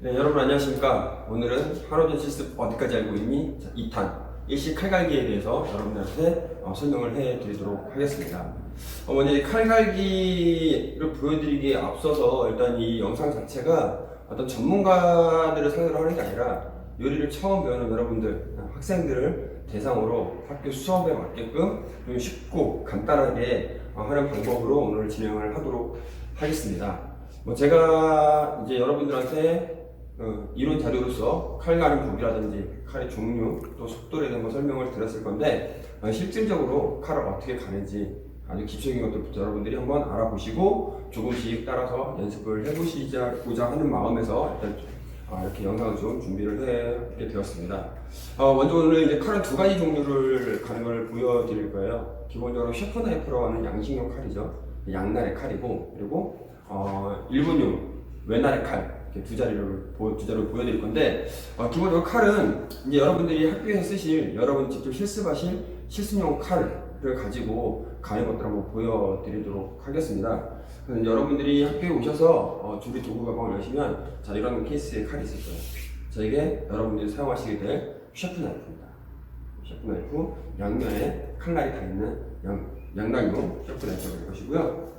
네, 여러분 안녕하십니까. 오늘은 한호전 실습 어디까지 알고 있니? 2탄 일식 칼갈기에 대해서 여러분들한테 설명을 해드리도록 하겠습니다. 먼저 이 칼갈기를 보여드리기에 앞서서 일단 이 영상 자체가 어떤 전문가들을 상대로 하는 게 아니라 요리를 처음 배우는 여러분들, 학생들을 대상으로 학교 수업에 맞게끔 좀 쉽고 간단하게 하는 방법으로 오늘 진행을 하도록 하겠습니다. 제가 이제 여러분들한테 이론 자료로서 칼 가는 법이라든지 칼의 종류 또 속도에 대한 설명을 드렸을 건데 실질적으로 칼을 어떻게 가는지 아주 기초적인 것들부터 여러분들이 한번 알아보시고 조금씩 따라서 연습을 해보시고자 하는 마음에서 일단 이렇게 영상을 좀 준비를 하게 되었습니다. 먼저 오늘 이제 칼은 두 가지 종류를 가는 걸 보여드릴 거예요. 기본적으로 셰프 나이프라고 하는 양식용 칼이죠. 양날의 칼이고, 그리고 일본용 외날의 칼, 이렇게 두 자리를 보여드릴 건데, 기본적으로 칼은 이제 여러분들이 학교에서 쓰실, 여러분 직접 실습하실 실습용 칼을 가지고 가는 것들 한번 보여드리도록 하겠습니다. 그래서 여러분들이 학교에 오셔서 조리 도구 가방을 여시면 자, 이런 케이스의 칼이 있을 거예요. 자, 이게 여러분들이 사용하시게 될 셰프 나이프입니다. 셰프 나이프, 양면에 칼날이 다 있는 양날용 셰프 나이프가 될 것이고요.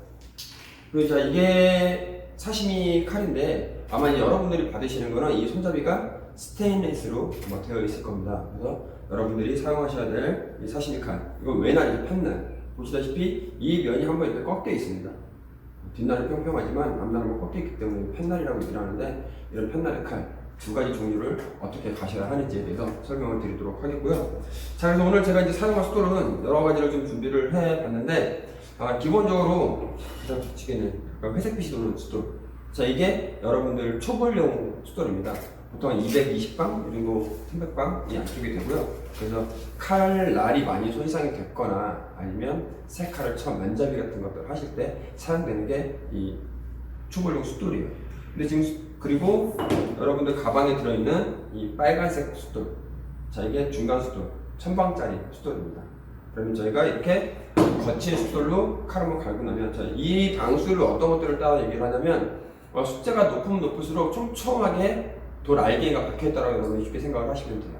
그리고 자, 이게 사시미 칼인데 아마 이제 여러분들이 받으시는 거는 이 손잡이가 스테인리스로 되어 있을 겁니다. 그래서 여러분들이 사용하셔야 될 이 사시미 칼, 이거 외날이 펜날, 보시다시피 이 면이 한번 이렇게 꺾여 있습니다. 뒷날은 평평하지만 앞날은 꺾여 있기 때문에 펜날이라고 얘기를 하는데, 이런 펜날의 칼 두 가지 종류를 어떻게 가셔야 하는지에 대해서 설명을 드리도록 하겠고요. 자, 그래서 오늘 제가 이제 사용할 숫돌은 여러 가지를 좀 준비를 해 봤는데, 기본적으로 가장 좋치게는 회색빛이 도는 숫돌. 자, 이게 여러분들 초벌용 숫돌입니다. 보통 220방, 이 정도 300방이 안쪽이 되고요. 그래서 칼날이 많이 손상이 됐거나 아니면 새 칼을 처음 면잡이 같은 것들 하실 때 사용되는 게 이 초벌용 숫돌이에요. 근데 지금 그리고 여러분들 가방에 들어있는 이 빨간색 숫돌. 자, 이게 중간 숫돌, 1000방짜리 숫돌입니다. 그러면 저희가 이렇게 거친 숫돌로 칼을 한번 갈고 나면, 자, 이 방수를 어떤 것들을 따라 얘기를 하냐면, 숫자가 높으면 높을수록 촘촘하게 돌 알갱이가 박혀있다라고 여러분이 쉽게 생각을 하시면 돼요.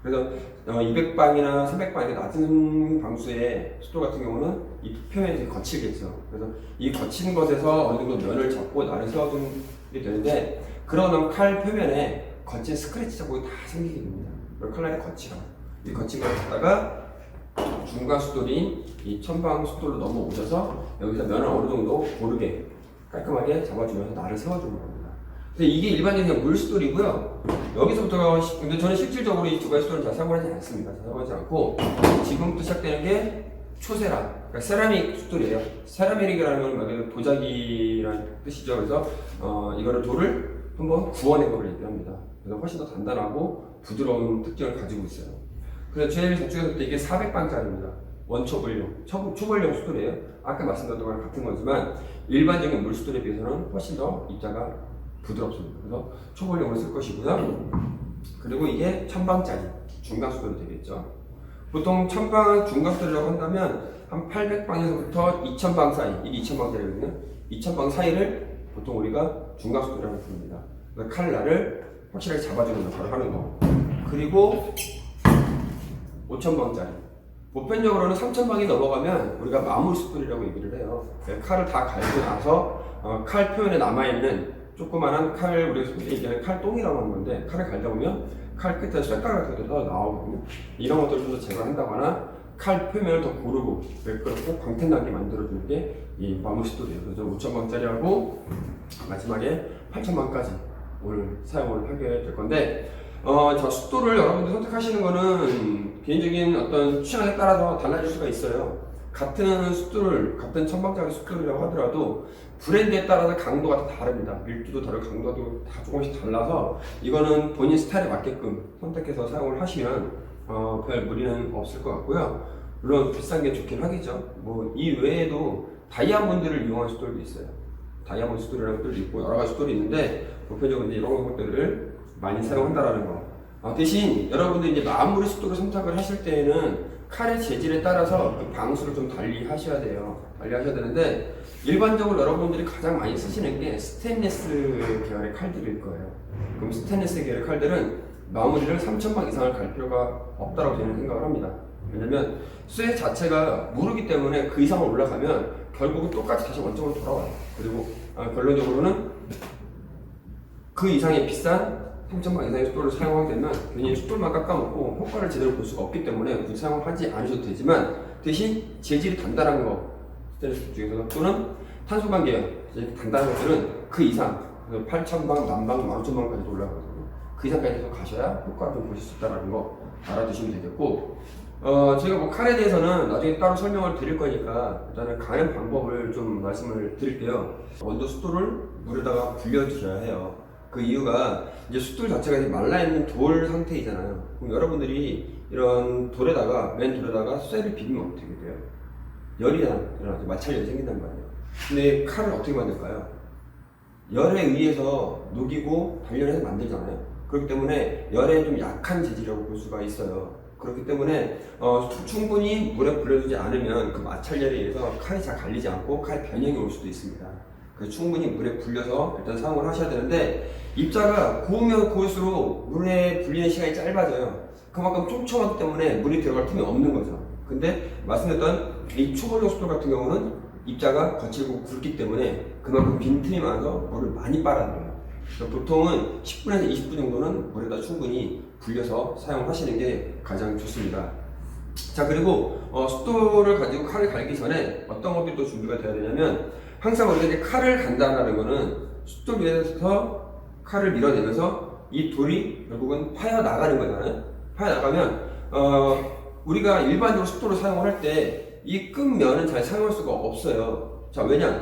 그래서 200방이나 300방 이렇게 낮은 방수의 숫돌 같은 경우는 이 표면이 되게 거칠겠죠. 그래서 이 거친 것에서 어느 정도 면을 잡고 날을 세워주게 되는데, 그러면 칼 표면에 거친 스크래치 자국이 다 생기게 됩니다. 그리고 칼날이 거치가, 이 거친 걸 갖다가 중간 숫돌인 이 1000방 숫돌로 넘어오셔서 여기서 면을 어느 정도 고르게 깔끔하게 잡아주면서 날을 세워주는 겁니다. 근데 이게 일반적인 물 숫돌이고요. 여기서부터, 근데 저는 실질적으로 이 두 가지 숫돌은 잘 사용하지 않습니다. 잘 사용하지 않고, 지금부터 시작되는 게 초세라, 그러니까 세라믹 숫돌이에요. 세라믹이라는 건 말 그대로 도자기라는 뜻이죠. 그래서 이거를 돌을 한번 구워낸 걸 얘기합니다. 그래서 훨씬 더 단단하고 부드러운 특징을 가지고 있어요. 그래서 제일 저쪽에서 이게 400방짜리입니다. 원초벌용, 초벌용 숫돌이에요. 아까 말씀드렸던 거랑 같은 거지만 일반적인 물 숫돌에 비해서는 훨씬 더 입자가 부드럽습니다. 그래서 초벌용으로 쓸 것이고요. 그리고 이게 1000방짜리 중간 숫돌이 되겠죠. 보통 1000방 중간 숫돌이라고 한다면 한 800방에서부터 2000방 사이, 이게 2000방짜리거든요. 2000방 사이를 보통 우리가 중간 숫돌이라고 부릅니다. 그러니까 칼날을 확실하게 잡아주는 역할을 하는 거. 그리고 5000방짜리. 보편적으로는 3000방이 넘어가면 우리가 마무리 숫돌이라고 얘기를 해요. 칼을 다 갈고 나서 칼 표면에 남아있는 조그만한 칼, 우리가 얘기하는 칼똥이라고 하는 건데, 칼을 갈다 보면 칼 끝에 쇳가루 같은 것들이 나오거든요. 이런 것들을 좀 더 제거한다거나 칼 표면을 더 고르고 매끄럽고 광택나게 만들어주는 게 이 마무리 숫돌이에요. 그래서 5000방짜리하고 마지막에 8000방까지 오늘 사용을 하게 될 건데, 저 숫돌을 여러분들 선택하시는 거는 개인적인 어떤 취향에 따라서 달라질 수가 있어요. 같은 숫돌을, 같은 1000방짜리 숫돌이라고 하더라도 브랜드에 따라서 강도가 다 다릅니다. 밀도도 다르고 강도도 다 조금씩 달라서 이거는 본인 스타일에 맞게끔 선택해서 사용을 하시면 별 무리는 없을 것 같고요. 물론 비싼 게 좋긴 하겠죠. 이 외에도 다이아몬드를 이용한 숫돌도 있어요. 다이아몬드 숫돌이라는 것들도 있고 여러 가지 숫돌이 있는데, 보편적으로 이제 이런 것들을 많이 사용한다라는 거. 대신 여러분들이 이제 마무리 숫돌을 선택을 하실 때에는 칼의 재질에 따라서 그 방수를 좀 달리 하셔야 돼요. 달리 하셔야 되는데 일반적으로 여러분들이 가장 많이 쓰시는 게 스테인리스 계열의 칼들일 거예요. 그럼 스테인리스 계열의 칼들은 마무리를 3000방 이상을 갈 필요가 없다고 저는 생각을 합니다. 왜냐면 쇠 자체가 무르기 때문에 그 이상을 올라가면 결국은 똑같이 다시 원점으로 돌아와요. 그리고 결론적으로는 그 이상의 비싼 3000방 이상의 숫돌을 사용하게 되면 괜히 숫돌만 깎아먹고 효과를 제대로 볼 수가 없기 때문에 굳이 사용을 하지 않으셔도 되지만 대신 재질이 단단한 거 스테인리스 중에서 또는 탄소관 계열 단단한 것들은 그 이상 8000방, 만방, 15,000방까지 올라가거든요. 그 이상까지 해서 가셔야 효과를 좀 보실 수 있다는 거 알아두시면 되겠고 제가 뭐 칼에 대해서는 나중에 따로 설명을 드릴 거니까 일단은 가는 방법을 좀 말씀을 드릴게요. 먼저 숫돌을 물에다가 불려주셔야 해요. 그 이유가 이제 숫돌 자체가 이제 말라있는 돌 상태이잖아요. 그럼 여러분들이 이런 돌에다가 맨 돌에다가 쇠를 비비면 어떻게 돼요? 열이 일어나죠. 마찰열이 생긴단 말이에요. 근데 칼을 어떻게 만들까요? 열에 의해서 녹이고 단련해서 만들잖아요. 그렇기 때문에 열에 좀 약한 재질이라고 볼 수가 있어요. 그렇기 때문에 충분히 물에 불려주지 않으면 그 마찰열에 의해서 칼이 잘 갈리지 않고 칼 변형이 올 수도 있습니다. 그래서 충분히 물에 불려서 일단 사용을 하셔야 되는데 입자가 고우면 고울수록 물에 불리는 시간이 짧아져요. 그만큼 촘촘하기 때문에 물이 들어갈 틈이 없는 거죠. 근데 말씀드렸던 이 초벌용 숫돌 같은 경우는 입자가 거칠고 굵기 때문에 그만큼 빈틈이 많아서 물을 많이 빨아들여요. 보통은 10분에서 20분 정도는 물에다 충분히 불려서 사용하시는 게 가장 좋습니다. 자, 그리고 숫돌을 가지고 칼을 갈기 전에 어떤 것들이 또 준비가 돼야 되냐면 항상 우리가 이제 칼을 간다는 거는 숫돌 위에서 칼을 밀어내면서 이 돌이 결국은 파여 나가는 거잖아요. 파여 나가면 우리가 일반적으로 숫돌을 사용을 할 때 이 끝면은 잘 사용할 수가 없어요. 자, 왜냐?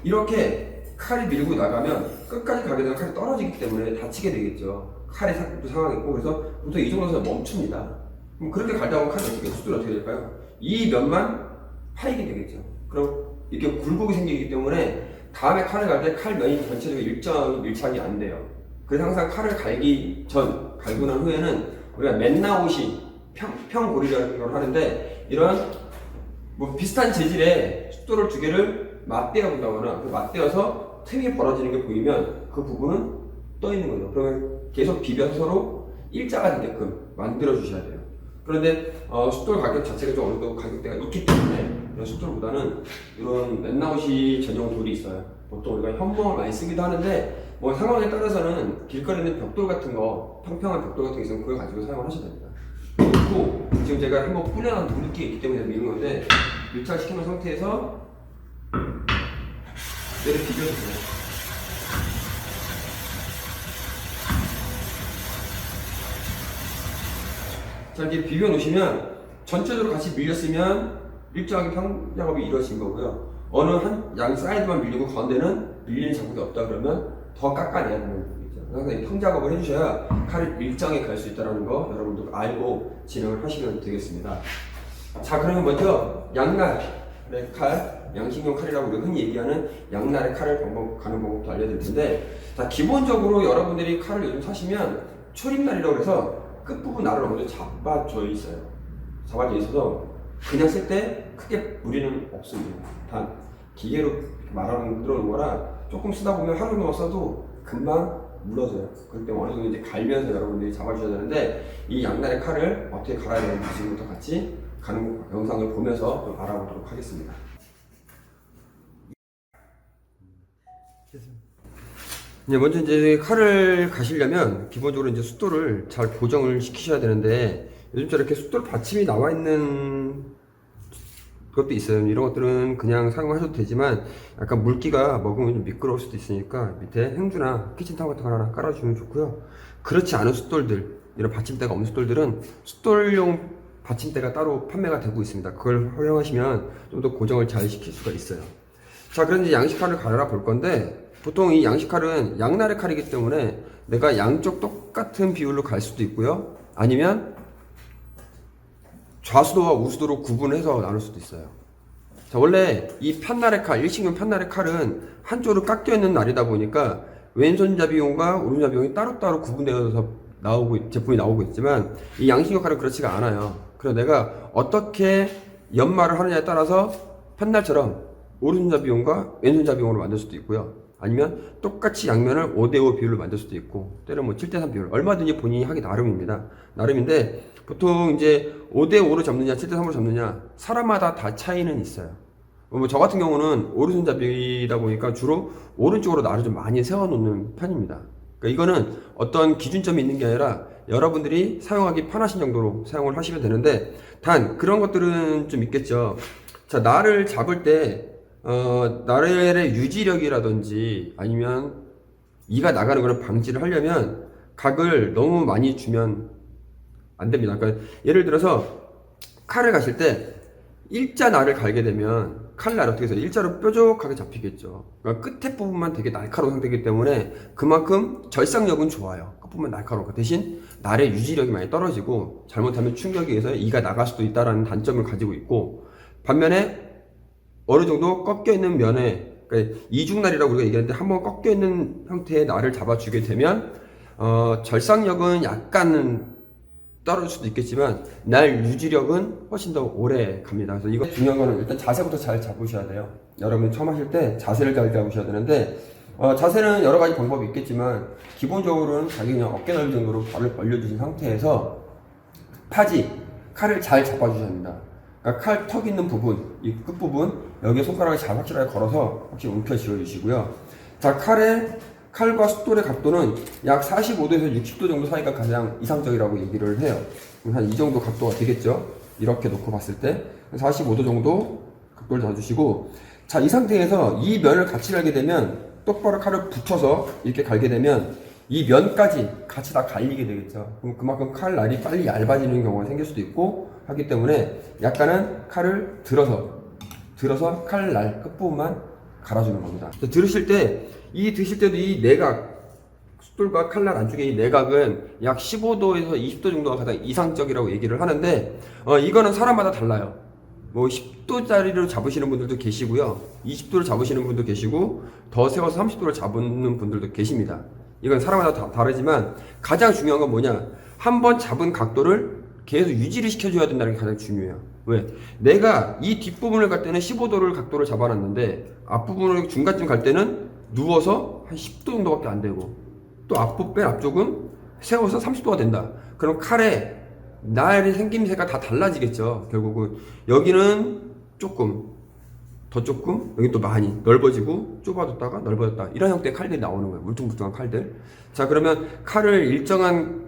이렇게 칼이 밀고 나가면 끝까지 가게 되면 칼이 떨어지기 때문에 다치게 되겠죠. 칼이 상하겠고, 그래서 보통 이 정도에서 멈춥니다. 그럼 그렇게 갈다 보면 칼이 어떻게, 숫돌이 어떻게 될까요? 이 면만 파이게 되겠죠. 그럼 이렇게 굴곡이 생기기 때문에 다음에 칼을 갈 때 칼 면이 전체적으로 일정하게 밀착이 안 돼요. 그래서 항상 칼을 갈기 전, 갈고 난 후에는 우리가 맨나오시, 평고리라는 걸 하는데 이런 뭐 비슷한 재질의 숫돌을 두 개를 맞대어 본다거나 맞대어서 틈이 벌어지는 게 보이면 그 부분은 떠 있는 거죠. 그러면 계속 비벼서 서로 일자가 되게끔 만들어 주셔야 돼요. 그런데 숫돌 가격 자체가 좀 어느 정도 가격대가 있기 때문에 이런 숫돌보다는 이런 맨나우시 전용 돌이 있어요. 보통 우리가 현몽을 많이 쓰기도 하는데 뭐 상황에 따라서는 길거리에 있는 벽돌 같은 거, 평평한 벽돌 같은 게 있으면 그걸 가지고 사용을 하셔야 됩니다. 그리고 지금 제가 한번 불려놓은 물기가 있기 때문에 미는 건데 밀착시켜놓은 상태에서 얘를 비벼주세요. 자, 이렇게 비벼 놓으시면 전체적으로 같이 밀렸으면 일정하게 평 작업이 이루어진 거고요. 어느 한 양 사이드만 밀리고 가운데는 밀리는 작업이 없다 그러면 더 깎아내야 되는 거겠죠. 그래서 평 작업을 해주셔야 칼이 일정하게 갈 수 있다는 거 여러분도 알고 진행을 하시면 되겠습니다. 자, 그러면 먼저 양날의 칼, 양식용 칼이라고 우리가 흔히 얘기하는 양날의 칼을 가는 방법도 알려드릴 텐데, 자, 기본적으로 여러분들이 칼을 요즘 사시면 초림날이라고 해서 끝부분 날을 어느 정도 잡아져 있어요. 잡아져 있어서 그냥 쓸 때 크게 무리는 없습니다. 단 기계로 말아들어오는 거라 조금 쓰다 보면 하루 정도 써도 금방 물어져요. 그렇기 때문에 어느 정도 이제 갈면서 여러분들이 잡아주셔야 되는데 이 양날의 칼을 어떻게 갈아야 되는지 지금부터 같이 가는 영상을 보면서 좀 알아보도록 하겠습니다. 먼저 이제 칼을 가시려면 기본적으로 이제 숫돌을 잘 고정을 시키셔야 되는데 요즘 저렇게 숫돌 받침이 나와 있는 것도 있어요. 이런 것들은 그냥 사용하셔도 되지만 약간 물기가 먹으면 좀 미끄러울 수도 있으니까 밑에 행주나 키친타워 같은 거 하나 깔아주면 좋고요. 그렇지 않은 숫돌들, 이런 받침대가 없는 숫돌들은 숫돌용 받침대가 따로 판매가 되고 있습니다. 그걸 활용하시면 좀 더 고정을 잘 시킬 수가 있어요. 자, 그럼 이제 양식칼을 갈아 볼 건데 보통 이 양식칼은 양날의 칼이기 때문에 내가 양쪽 똑같은 비율로 갈 수도 있고요. 아니면 좌수도와 우수도로 구분해서 나눌 수도 있어요. 자, 원래 이 편날의 칼, 일식용 편날의 칼은 한쪽으로 깎여 있는 날이다 보니까 왼손잡이용과 오른손잡이용이 따로따로 구분되어서 제품이 나오고 있지만 이 양식용 칼은 그렇지가 않아요. 그래서 내가 어떻게 연마를 하느냐에 따라서 편날처럼 오른손잡이 비용과 왼손잡이 비용으로 만들 수도 있고요. 아니면 똑같이 양면을 5대5 비율로 만들 수도 있고, 때로는 뭐 7대3 비율, 얼마든지 본인이 하기 나름입니다. 나름인데, 보통 이제 5대5로 잡느냐, 7대3으로 잡느냐, 사람마다 다 차이는 있어요. 뭐 저 같은 경우는 오른손잡이다 보니까 주로 오른쪽으로 나를 좀 많이 세워놓는 편입니다. 그러니까 이거는 어떤 기준점이 있는 게 아니라 여러분들이 사용하기 편하신 정도로 사용을 하시면 되는데, 단 그런 것들은 좀 있겠죠. 자, 날을 잡을 때 날의 유지력이라든지 아니면 이가 나가는 걸 방지를 하려면 각을 너무 많이 주면 안 됩니다. 그러니까 예를 들어서 칼을 가실 때 일자 날을 갈게 되면 칼날 어떻게 해서 일자로 뾰족하게 잡히겠죠. 그러니까 끝에 부분만 되게 날카로운 상태이기 때문에 그만큼 절삭력은 좋아요. 끝부분 날카로워. 대신 날의 유지력이 많이 떨어지고 잘못하면 충격에 의해서 이가 나갈 수도 있다는 단점을 가지고 있고, 반면에 어느 정도 꺾여 있는 면에, 그러니까 이중날이라고 우리가 얘기하는데 한번 꺾여 있는 형태의 날을 잡아주게 되면 절삭력은 약간 떨어질 수도 있겠지만 날 유지력은 훨씬 더 오래 갑니다. 그래서 이거 중요한 거는 일단 자세부터 잘 잡으셔야 돼요. 여러분 처음 하실 때 자세를 잘 잡으셔야 되는데, 자세는 여러 가지 방법이 있겠지만 기본적으로는 자기 그냥 어깨 넓이 정도로 발을 벌려주신 상태에서 파지, 칼을 잘 잡아주셔야 합니다. 그러니까 칼 턱 있는 부분, 이 끝부분, 여기에 손가락을 잘 확실하게 걸어서 확실히 움켜 쥐어주시고요. 자, 칼과 숫돌의 각도는 약 45도에서 60도 정도 사이가 가장 이상적이라고 얘기를 해요. 한 이 정도 각도가 되겠죠? 이렇게 놓고 봤을 때 45도 정도 각도를 잡아주시고, 자, 이 상태에서 이 면을 같이 갈게 되면 똑바로 칼을 붙여서 이렇게 갈게 되면 이 면까지 같이 다 갈리게 되겠죠. 그럼 그만큼 칼날이 빨리 얇아지는 경우가 생길 수도 있고 하기 때문에 약간은 칼을 들어서 칼날 끝부분만 갈아주는 겁니다. 드실 때도 이 내각, 숫돌과 칼날 안쪽에 이 내각은 약 15도에서 20도 정도가 가장 이상적이라고 얘기를 하는데, 이거는 사람마다 달라요. 뭐 10도짜리로 잡으시는 분들도 계시고요, 20도를 잡으시는 분도 계시고, 더 세워서 30도를 잡는 분들도 계십니다. 이건 사람마다 다 다르지만 가장 중요한 건 뭐냐, 한번 잡은 각도를 계속 유지를 시켜줘야 된다는 게 가장 중요해요. 왜? 내가 이 뒷부분을 갈 때는 15도를 각도를 잡아놨는데 앞부분을 중간쯤 갈 때는 누워서 한 10도 정도밖에 안 되고, 또 맨 앞쪽은 세워서 30도가 된다. 그럼 칼에 날의 생김새가 다 달라지겠죠. 결국은 여기는 조금, 여기 또 많이 넓어지고 좁아졌다가 넓어졌다, 이런 형태의 칼들이 나오는 거예요. 울퉁불퉁한 칼들. 자, 그러면 칼을 일정한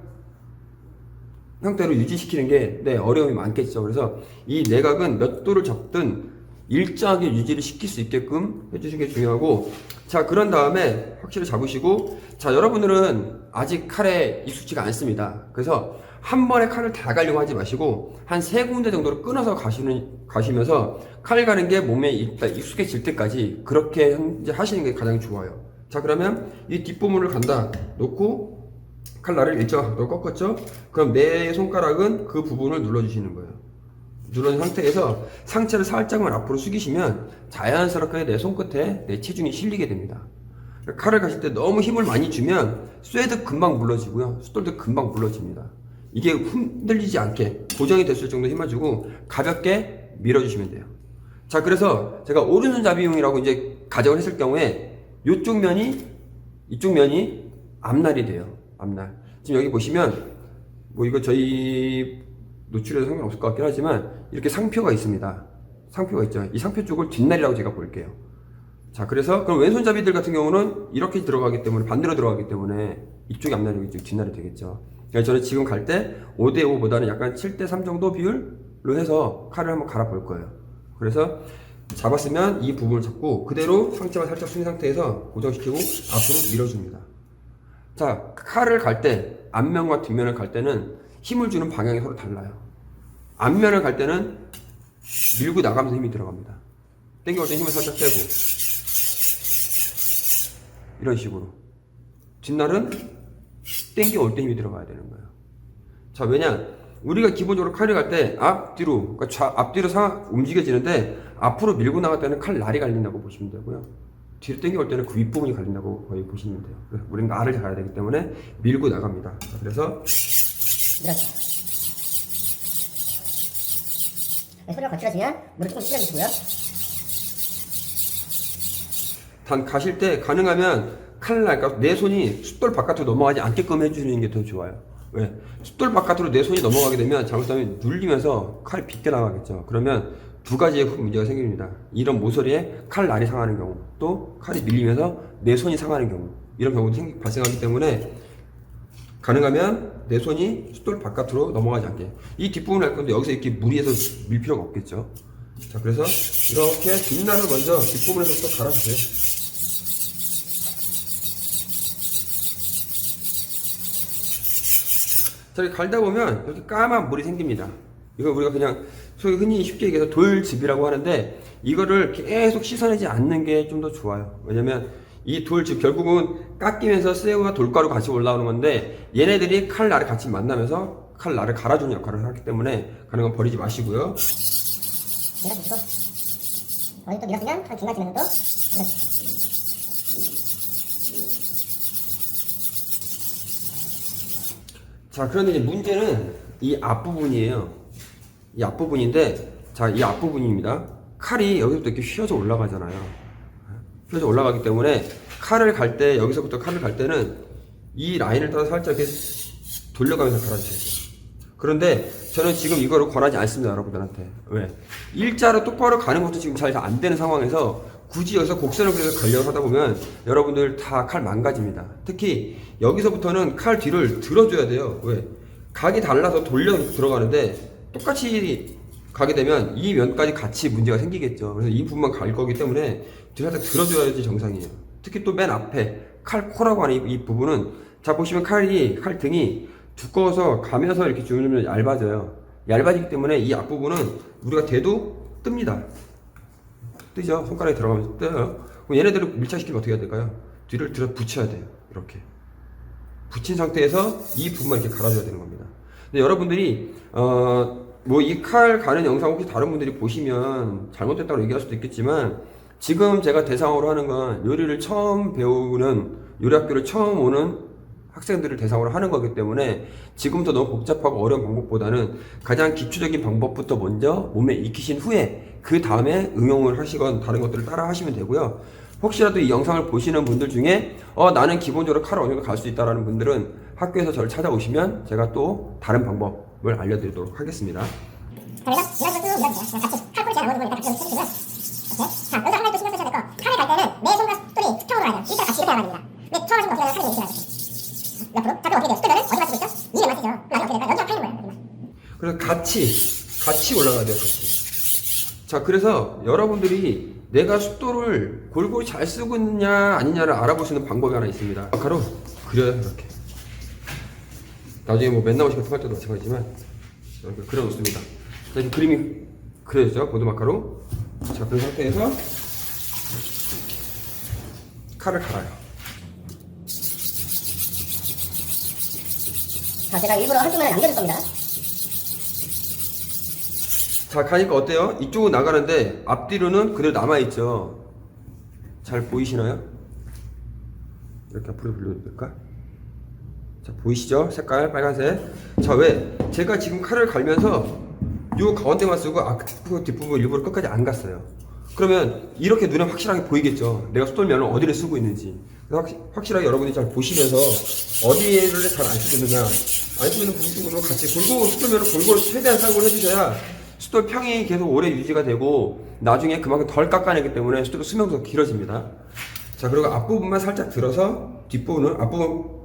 형태로 유지시키는 게 어려움이 많겠죠. 그래서 이 내각은 몇 도를 잡든 일정하게 유지를 시킬 수 있게끔 해주시는 게 중요하고, 자, 그런 다음에 확실히 잡으시고, 자, 여러분들은 아직 칼에 익숙지가 않습니다. 그래서 한 번에 칼을 다 가려고 하지 마시고 한 3군데 정도로 끊어서 가시면서 칼 가는 게 몸에 익숙해질 때까지 그렇게 이제 하시는 게 가장 좋아요. 자, 그러면 이 뒷부분을 간다 놓고 칼날을 일정한 각도로 꺾었죠? 그럼 내 손가락은 그 부분을 눌러주시는 거예요. 누른 상태에서 상체를 살짝만 앞으로 숙이시면 자연스럽게 내 손끝에 내 체중이 실리게 됩니다. 칼을 가실 때 너무 힘을 많이 주면 쇠도 금방 물러지고요, 숫돌도 금방 물러집니다. 이게 흔들리지 않게 고정이 됐을 정도 힘을 주고 가볍게 밀어주시면 돼요. 자, 그래서 제가 오른손잡이용이라고 이제 가정을 했을 경우에 이쪽 면이 앞날이 돼요. 앞날. 지금 여기 보시면 뭐 이거 저희 노출해도 상관없을 것 같긴 하지만 이렇게 상표가 있습니다. 상표가 있죠. 이 상표 쪽을 뒷날이라고 제가 볼게요. 자, 그래서 그럼 왼손잡이들 같은 경우는 이렇게 들어가기 때문에, 반대로 들어가기 때문에 이쪽이 앞날이고 이쪽이 뒷날이 되겠죠. 그래서 저는 지금 갈 때 5대5보다는 약간 7대3 정도 비율로 해서 칼을 한번 갈아 볼 거예요. 그래서 잡았으면 이 부분을 잡고 그대로 상체만 살짝 숙인 상태에서 고정시키고 앞으로 밀어줍니다. 자, 칼을 갈 때 앞면과 뒷면을 갈 때는 힘을 주는 방향이 서로 달라요. 앞면을 갈 때는 밀고 나가면서 힘이 들어갑니다. 당겨올 때 힘을 살짝 빼고 이런 식으로. 뒷날은 당겨올 때 힘이 들어가야 되는 거예요. 자, 왜냐, 우리가 기본적으로 칼을 갈 때 앞뒤로, 그러니까 앞뒤로 움직여지는데 앞으로 밀고 나갈 때는 칼날이 갈린다고 보시면 되고요, 뒤로 당겨올 때는 그 윗부분이 갈린다고 거의 보시면 돼요. 그래서 우리는 날을 잘 가야 되기 때문에 밀고 나갑니다. 자, 그래서 소리가 거칠어지면 물을 조금 뿌려주시고요. 단 가실 때 가능하면 그러니까 내 손이 숫돌 바깥으로 넘어가지 않게끔 해주는 게 더 좋아요. 왜? 숫돌 바깥으로 내 손이 넘어가게 되면 잘못하면 눌리면서 칼이 빗겨 나가겠죠. 그러면 두 가지의 문제가 생깁니다. 이런 모서리에 칼날이 상하는 경우, 또 칼이 밀리면서 내 손이 상하는 경우, 이런 경우도 발생하기 때문에 가능하면 내 손이 숫돌 바깥으로 넘어가지 않게. 이 뒷부분을 할 건데 여기서 이렇게 무리해서 밀 필요가 없겠죠. 자, 그래서 이렇게 뒷날을 먼저 뒷부분에서부터 갈아주세요. 자, 이렇게 갈다 보면 이렇게 까만 물이 생깁니다. 이거 우리가 그냥 소위 흔히 쉽게 얘기해서 돌즙이라고 하는데, 이거를 계속 씻어내지 않는 게 좀 더 좋아요. 왜냐면 이 돌즙 결국은 깎이면서 쇠와 돌가루 같이 올라오는 건데, 얘네들이 칼날을 같이 만나면서 칼날을 갈아주는 역할을 하기 때문에 가능한 건 버리지 마시고요. 밀어주시고 어디 또 밀었으면 한 중간쯤에는 또 밀어주시고. 자, 그런데 이제 문제는 이 앞부분이에요. 이 앞부분인데, 자, 이 앞부분입니다. 칼이 여기서부터 이렇게 휘어져 올라가잖아요. 휘어져 올라가기 때문에 칼을 갈 때, 여기서부터 칼을 갈 때는 이 라인을 따라 살짝 이렇게 돌려가면서 갈아주셔야 돼요. 그런데 저는 지금 이거를 권하지 않습니다, 여러분들한테. 왜? 일자로 똑바로 가는 것도 지금 잘 안 되는 상황에서 굳이 여기서 곡선을 그려서 가려고 하다 보면 여러분들 다 칼 망가집니다. 특히 여기서부터는 칼 뒤를 들어줘야 돼요. 왜? 각이 달라서 돌려 들어가는데 똑같이 가게 되면 이 면까지 같이 문제가 생기겠죠. 그래서 이 부분만 갈 거기 때문에 뒤를 살짝 들어줘야지 정상이에요. 특히 또 맨 앞에 칼 코라고 하는 이 부분은, 자, 보시면 칼 등이 두꺼워서 가면서 이렇게 주면 얇아져요. 얇아지기 때문에 이 앞부분은 우리가 대도 뜹니다. 뜨죠? 손가락에 들어가면서 떠요. 그럼 얘네들을 밀착시키면 어떻게 해야 될까요? 뒤를 들어 붙여야 돼요. 이렇게 붙인 상태에서 이 부분만 이렇게 갈아줘야 되는 겁니다. 근데 여러분들이 뭐 이 칼 가는 영상 혹시 다른 분들이 보시면 잘못됐다고 얘기할 수도 있겠지만, 지금 제가 대상으로 하는 건 요리를 처음 배우는, 요리학교를 처음 오는 학생들을 대상으로 하는 거기 때문에 지금부터 너무 복잡하고 어려운 방법보다는 가장 기초적인 방법부터 먼저 몸에 익히신 후에 그 다음에 응용을 하시건 다른 것들을 따라 하시면 되고요. 혹시라도 이 영상을 보시는 분들 중에 나는 기본적으로 칼을 어느 정도 갈 수 있다라는 분들은 학교에서 저를 찾아오시면 제가 또 다른 방법을 알려드리도록 하겠습니다. 그래서 이런 것도 이런 같이 칼 뿌리 잘 나오는 거니까 같이 해주시면 이렇게. 자, 여기서 한 가지 또 신경 쓰셔야 될 거, 칼을 갈 때는 내 손과 숫돌이 수평으로 가야 돼요. 일자로 같이 이렇게 가야 됩니다. 근데 처음 하시면 어떻게 하냐면 칼을 이렇게 가야 돼요. 옆으로. 자, 그럼 어떻게 돼요? 숫돌은 어디 맞추고 있죠? 2에 맞추죠. 그럼 나중에 어떻게 될까요? 여기가 파이는 거예요. 여기만. 그래서 같이 올라가야 돼요. 같이. 자, 그래서 여러분들이 내가 숫돌을 골고루 잘 쓰고 있느냐 아니냐를 알아볼 수 있는 방법이 하나 있습니다. 마카로 그려요. 이렇게. 나중에 뭐 맨나무시 같은 거 할 때도 마찬가지지만 이렇게 그려놓습니다. 자, 이렇게 그림이 그려졌죠. 보드 마카로. 자, 그 상태에서 칼을 갈아요. 자, 제가 일부러 한쪽면을 남겨줄 겁니다. 자, 가니까 어때요? 이쪽은 나가는데 앞뒤로는 그대로 남아있죠. 잘 보이시나요? 이렇게 앞으로 돌려드릴까? 자, 보이시죠? 색깔 빨간색. 자, 왜? 제가 지금 칼을 갈면서 요 가운데만 쓰고 뒷부분 일부러 끝까지 안 갔어요. 그러면 이렇게 눈에 확실하게 보이겠죠. 내가 숫돌면을 어디를 쓰고 있는지. 확실하게 여러분이 잘 보시면서 어디를 잘 안 쓰고 있느냐, 안 쓰고 있는 부분으로 같이 골고루 숫돌면을 골고루 최대한 사용을 해주셔야 숫돌 평이 계속 오래 유지가 되고 나중에 그만큼 덜 깎아내기 때문에 숫돌 수명도 길어집니다. 자, 그리고 앞부분만 살짝 들어서 뒷부분은 앞부분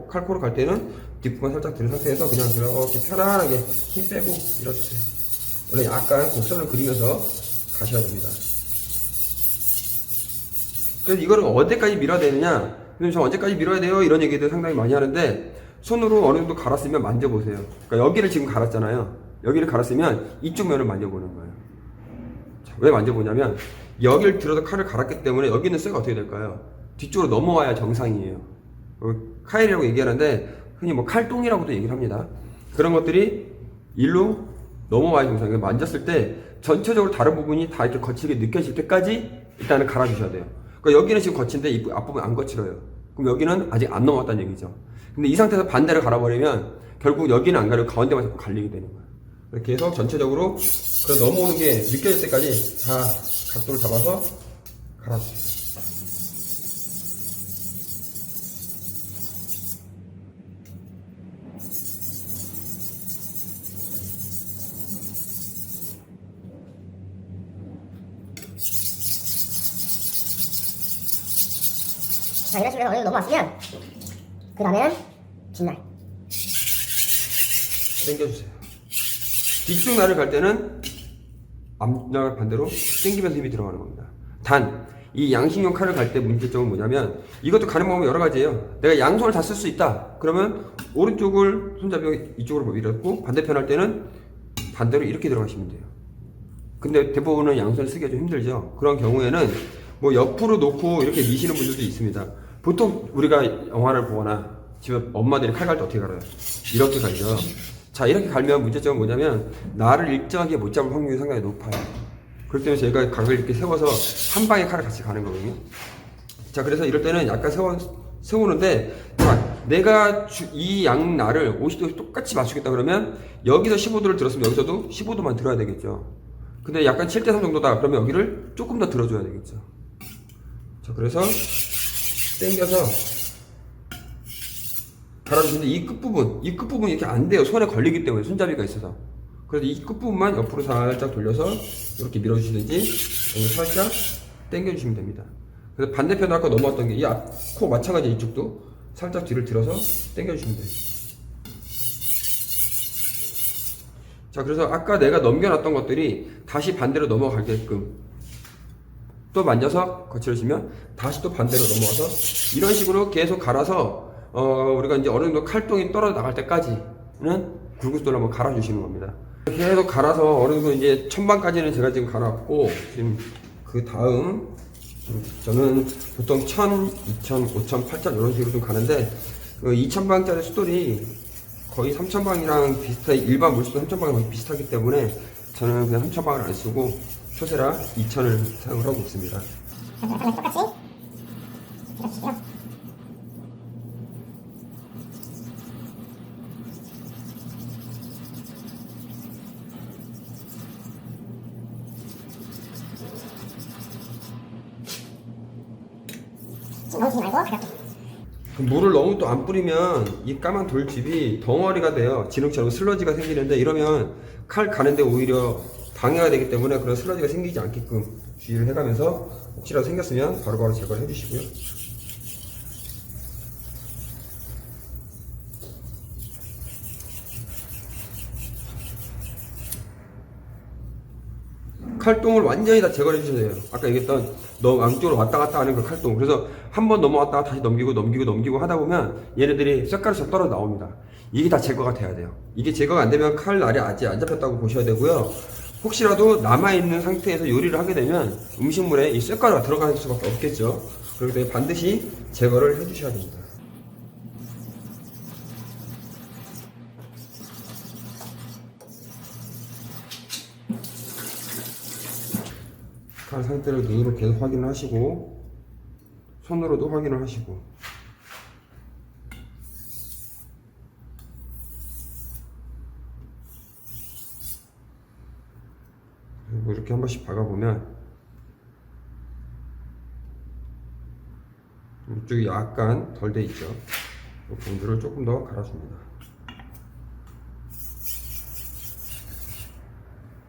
칼코로 갈 때는 뒷부분 살짝 들은 상태에서 그냥 이렇게 편안하게 힘 빼고 밀어주세요. 원래 약간 곡선을 그리면서 가셔야 됩니다. 그래서 이거를 언제까지 밀어야 되느냐, 저 언제까지 밀어야 돼요? 이런 얘기들 상당히 많이 하는데, 손으로 어느 정도 갈았으면 만져보세요. 그러니까 여기를 지금 갈았잖아요. 여기를 갈았으면 이쪽 면을 만져보는 거예요. 자, 왜 만져보냐면 여기를 들어서 칼을 갈았기 때문에 여기 있는 쇠가 어떻게 될까요? 뒤쪽으로 넘어와야 정상이에요. 카일이라고 얘기하는데 흔히 뭐 칼똥이라고도 얘기를 합니다. 그런 것들이 일로 넘어와야 정상이에요. 만졌을 때 전체적으로 다른 부분이 다 이렇게 거칠게 느껴질 때까지 일단은 갈아주셔야 돼요. 그러니까 여기는 지금 거친데 이 앞부분 안 거칠어요. 그럼 여기는 아직 안 넘어왔다는 얘기죠. 근데 이 상태에서 반대를 갈아버리면 결국 여기는 안 가리고 가운데만 자꾸 갈리게 되는 거예요. 이렇게 해서 전체적으로 그래 넘어오는 게 느껴질 때까지 다 각도를 잡아서 갈아주세요. 자, 이런 식으로 어느 정도 넘어왔으면 그 다음에는 뒷날. 당겨주세요. 뒤쪽 날을 갈 때는 앞날 반대로 당기면서 힘이 들어가는 겁니다. 단, 이 양식용 칼을 갈 때 문제점은 뭐냐면 이것도 가는 방법이 여러 가지예요. 내가 양손을 다 쓸 수 있다. 그러면 오른쪽을 손잡이 이쪽으로 밀었고 반대편 할 때는 반대로 이렇게 들어가시면 돼요. 근데 대부분은 양손을 쓰기가 좀 힘들죠. 그런 경우에는 뭐 옆으로 놓고 이렇게 미시는 분들도 있습니다. 보통 우리가 영화를 보거나 집에 엄마들이 칼 갈 때 어떻게 갈아요? 이렇게 갈죠. 자, 이렇게 갈면 문제점은 뭐냐면 나를 일정하게 못 잡을 확률이 상당히 높아요. 그렇기 때문에 저희가 각을 이렇게 세워서 한 방에 칼을 같이 가는 거거든요. 자, 그래서 이럴 때는 약간 세우는데, 자, 내가 이 양날을 50도 똑같이 맞추겠다 그러면 여기서 15도를 들었으면 여기서도 15도만 들어야 되겠죠. 근데 약간 7대3 정도다 그러면 여기를 조금 더 들어줘야 되겠죠. 자, 그래서 당겨서 갈아주시는데 이 끝부분이 이렇게 안 돼요. 손에 걸리기 때문에 손잡이가 있어서. 그래서 이 끝부분만 옆으로 살짝 돌려서 이렇게 밀어주시든지 살짝 당겨주시면 됩니다. 그래서 반대편으로 아까 넘어왔던 게 이 코 마찬가지 이쪽도 살짝 뒤를 들어서 당겨주시면 돼요. 자, 그래서 아까 내가 넘겨놨던 것들이 다시 반대로 넘어가게끔 또 만져서 거칠어지면 다시 또 반대로 넘어와서 이런 식으로 계속 갈아서 우리가 이제 어느 정도 칼동이 떨어져 나갈 때까지는 굵은수돌로 한번 갈아주시는 겁니다. 계속 갈아서 어느 정도 이제 천방까지는 제가 지금 갈아왔고, 지금 그 다음 저는 보통 1000, 2000, 5000, 8000 이런 식으로 좀 가는데 2000방짜리 수돌이 거의 3000방이랑 비슷하게 일반 물수도 3000방이랑 거의 비슷하기 때문에 저는 그냥 3000방을 안 쓰고 초세라 2000을 사용을 하고 있습니다. 똑같이 밀어주시고요. 지금 너무 주지 말고 가볍게. 물을 너무 또 안 뿌리면 이 까만 돌집이 덩어리가 돼요. 진흙처럼 슬러지가 생기는데 이러면 칼 가는데 오히려 방해가 되기 때문에 그런 슬러지가 생기지 않게끔 주의를 해가면서 혹시라도 생겼으면 바로바로 제거를 해주시고요. 칼동을 완전히 다 제거해 주셔야 돼요. 아까 얘기했던 너무 안쪽으로 왔다 갔다 하는 그 칼동. 그래서 한 번 넘어왔다가 다시 넘기고 하다 보면 얘네들이 쇳가루처럼 떨어져 나옵니다. 이게 다 제거가 돼야 돼요. 이게 제거가 안 되면 칼 날이 아직 안 잡혔다고 보셔야 되고요. 혹시라도 남아있는 상태에서 요리를 하게 되면 음식물에 이 쇳가루가 들어갈 수밖에 없겠죠. 그렇기 때문에 반드시 제거를 해주셔야 됩니다. 칼 상태를 눈으로 계속 확인을 하시고 손으로도 확인을 하시고 그리고 이렇게 한 번씩 박아보면 이쪽이 약간 덜 돼 있죠. 이 부분들을 조금 더 갈아줍니다.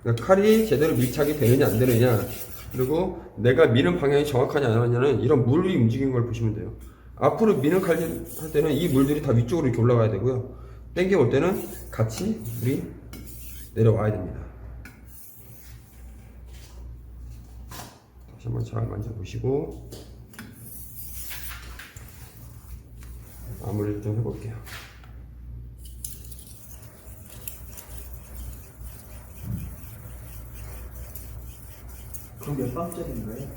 그러니까 칼이 제대로 밀착이 되느냐 안 되느냐, 그리고 내가 미는 방향이 정확하냐 안 하냐는 이런 물이 움직이는 걸 보시면 돼요. 앞으로 미는 칼 할 때는 이 물들이 다 위쪽으로 이렇게 올라가야 되고요. 당겨 올 때는 같이 물이 내려와야 됩니다. 다시 한번 잘 만져보시고 마무리를 좀 해볼게요. 그럼 몇 방짜리인가요?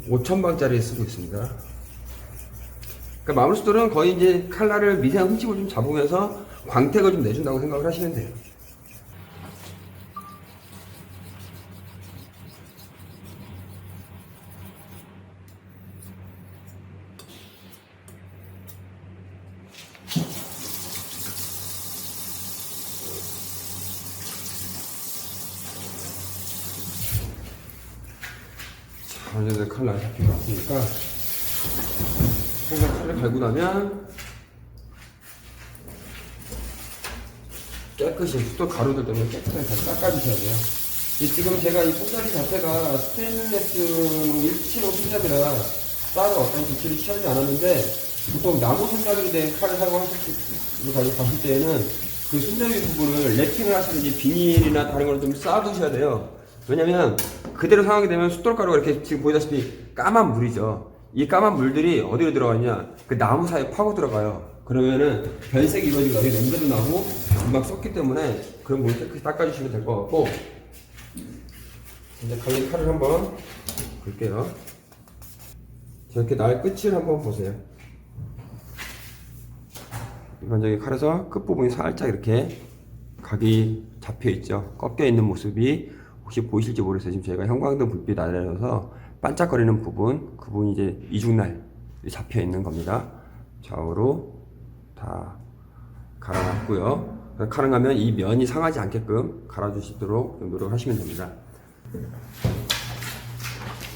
5000방짜리 쓰고 있습니다. 그러니까 마무리수돌은 거의 이제 칼날을 미세한 흠집을 좀 잡으면서 광택을 좀 내준다고 생각을 하시면 돼요. 어느 정도 칼날 잡힌 것 같으니까 항상 칼을 갈고 나면 깨끗이 또 가루들 때문에 깨끗하게 다 닦아주셔야 돼요. 지금 제가 이 손잡이 자체가 스테인리스 일체형 손잡이라 따로 어떤 조치를 취하지 않았는데 보통 나무 손잡이로 된 칼을 사용하실 봤을 때에는 그 손잡이 부분을 랩핑을 하시든지 비닐이나 다른 걸 좀 쌓아두셔야 돼요. 왜냐면 그대로 사용하게 되면 숫돌가루가 이렇게 지금 보이다시피 까만 물이죠. 이 까만 물들이 어디로 들어가냐, 그 나무 사이에 파고 들어가요. 그러면은 변색이 이루어지고 여기 냄새도 나고 금방 썩기 때문에 그런 부분 깨끗이 닦아주시면 될 것 같고, 이제 갈릭 칼을 한번 볼게요. 이렇게 날 끝을 한번 보세요. 일반적인 칼에서 끝부분이 살짝 이렇게 각이 잡혀 있죠. 꺾여 있는 모습이 혹시 보이실지 모르겠어요. 지금 저희가 형광등 불빛 아래라서 반짝거리는 부분, 그 부분이 이제 이중날 잡혀 있는 겁니다. 좌우로 다 갈아놨고요. 가능하면 이 면이 상하지 않게끔 갈아주시도록 노력하시면 됩니다.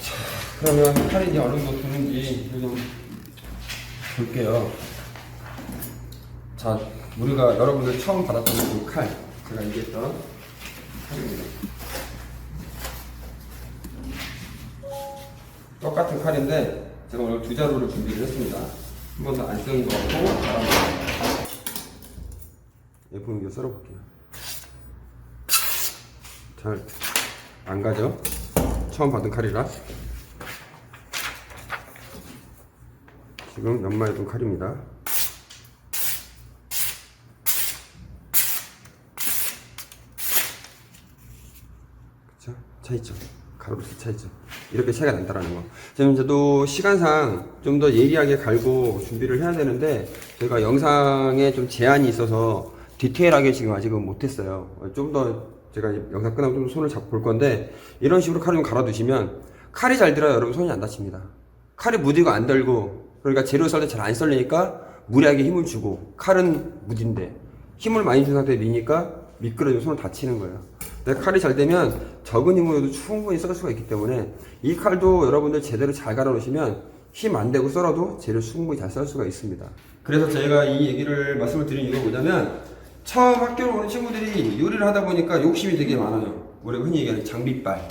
자, 그러면 칼이 이제 어느 정도 드는지 좀 볼게요. 자, 우리가 여러분들 처음 받았던 그 칼, 제가 얘기했던 칼입니다. 똑같은 칼인데 제가 오늘 두 자루를 준비를 했습니다. 한 번도 안 쓰는 거 같고 예쁜 거 썰어볼게요. 잘 안 가죠? 처음 받은 칼이라. 지금 연마해둔 칼입니다. 그쵸? 차이죠. 가로로서 차이죠. 이렇게 차이가 난다라는 거. 지금 저도 시간상 좀 더 예리하게 갈고 준비를 해야 되는데 제가 영상에 좀 제한이 있어서 디테일하게 지금 아직은 못했어요. 좀 더 제가 영상 끝나고 좀 손을 잡고 볼 건데, 이런 식으로 칼을 좀 갈아두시면 칼이 잘 들어야 여러분 손이 안 다칩니다. 칼이 무디고 안 덜고, 그러니까 재료 썰 때 잘 안 썰리니까 무리하게 힘을 주고, 칼은 무딘데 힘을 많이 준 상태에 미니까 미끄러지고 손을 다치는 거예요. 근데 칼이 잘 되면 적은 힘으로도 충분히 썰 수가 있기 때문에 이 칼도 여러분들 제대로 잘 갈아 놓으시면 힘 안 대고 썰어도 재료 충분히 잘 썰 수가 있습니다. 그래서 제가 이 얘기를 말씀을 드린 이유가 뭐냐면, 처음 학교로 오는 친구들이 요리를 하다 보니까 욕심이 되게 많아요. 우리가 흔히 얘기하는 장비빨이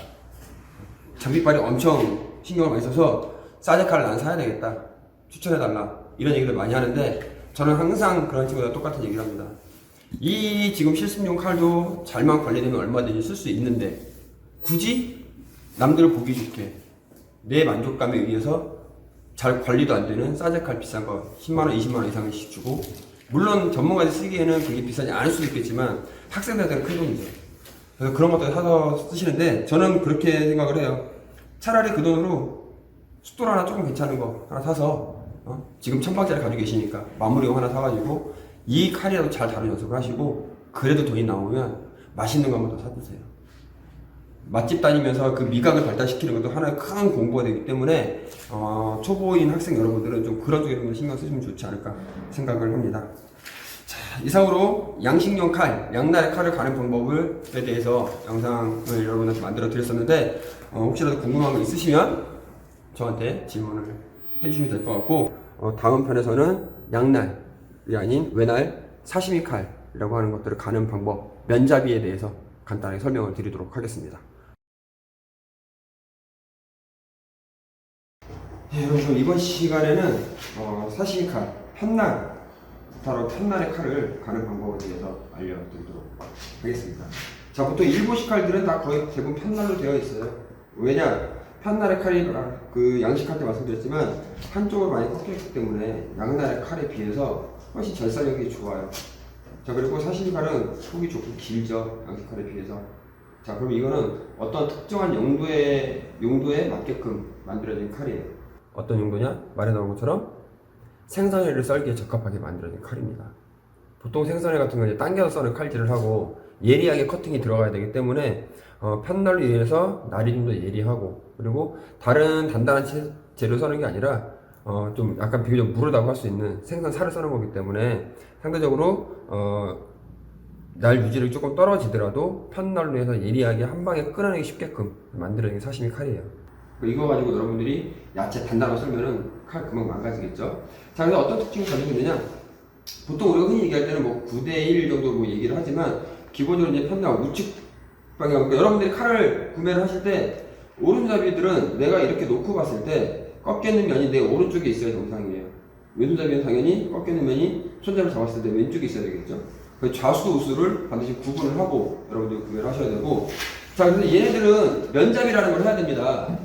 엄청 신경을 많이 써서 싸제칼을 난 사야 되겠다, 추천해달라, 이런 얘기를 많이 하는데 저는 항상 그런 친구들과 똑같은 얘기를 합니다. 이 지금 실습용 칼도 잘만 관리되면 얼마든지 쓸 수 있는데 굳이 남들 보기 좋게 내 만족감에 의해서 잘 관리도 안 되는 싸제칼 비싼 거 10만원, 20만원 이상씩 주고, 물론 전문가들 쓰기에는 그게 비싸지 않을 수도 있겠지만 학생들한테는 큰 돈이죠. 그래서 그런 것들 사서 쓰시는데 저는 그렇게 생각을 해요. 차라리 그 돈으로 숫돌 하나 조금 괜찮은 거 하나 사서 지금 1000박짜리 가지고 계시니까 마무리용 하나 사가지고 이 칼이라도 잘 다루는 연습을 하시고, 그래도 돈이 나오면 맛있는 거 한 번 더 사드세요. 맛집 다니면서 그 미각을 발달시키는 것도 하나의 큰 공부가 되기 때문에 초보인 학생 여러분들은 좀 그런 쪽에 좀 신경 쓰시면 좋지 않을까 생각을 합니다. 자, 이상으로 양식용 칼, 양날의 칼을 가는 방법에 대해서 영상을 여러분한테 만들어 드렸었는데 혹시라도 궁금한 거 있으시면 저한테 질문을 해주시면 될 것 같고, 다음 편에서는 양날이 아닌 외날 사시미 칼이라고 하는 것들을 가는 방법, 면잡이에 대해서 간단하게 설명을 드리도록 하겠습니다. 네, 여러분, 이번 시간에는 사시미 칼, 바로 편날의 칼을 가는 방법에 대해서 알려드리도록 하겠습니다. 자, 보통 일본식 칼들은 다 거의 대부분 편날로 되어 있어요. 왜냐? 편날의 칼이 그 양식할 때 말씀드렸지만 한쪽으로 많이 꺾여 있기 때문에 양날의 칼에 비해서 훨씬 절삭력이 좋아요. 자, 그리고 사시미 칼은 속이 좁고 길죠, 양식 칼에 비해서. 자, 그럼 이거는 어떤 특정한 용도에 맞게끔 만들어진 칼이에요. 어떤 용도냐? 말에 나온 것처럼 생선회를 썰기에 적합하게 만들어진 칼입니다. 보통 생선회 같은 건 당겨서 써는 칼질을 하고 예리하게 커팅이 들어가야 되기 때문에 편날로 인해서 날이 좀 더 예리하고, 그리고 다른 단단한 재료 써는 게 아니라 좀 약간 비교적 무르다고 할 수 있는 생선 살을 써는 거기 때문에 상대적으로 날 유지력이 조금 떨어지더라도 편날로 해서 예리하게 한 방에 끊어내기 쉽게끔 만들어진 사시미 칼이에요. 이거 가지고 여러분들이 야채 단단하게 썰면은 칼 금방 망가지겠죠. 자, 그래서 어떤 특징을 가지고 있느냐? 보통 우리가 흔히 얘기할 때는 뭐 9대1 정도 뭐 얘기를 하지만 기본적으로 이제 편나 우측 방향. 그러니까 여러분들이 칼을 구매를 하실 때 오른잡이들은 내가 이렇게 놓고 봤을 때 꺾여 있는 면이 내 오른쪽에 있어야 정상이에요. 왼손잡이는 당연히 꺾여 있는 면이 손잡이를 잡았을 때 왼쪽에 있어야 되겠죠. 그래서 좌수 우수를 반드시 구분을 하고 여러분들이 구매를 하셔야 되고. 자, 그래서 얘네들은 면잡이라는 걸 해야 됩니다.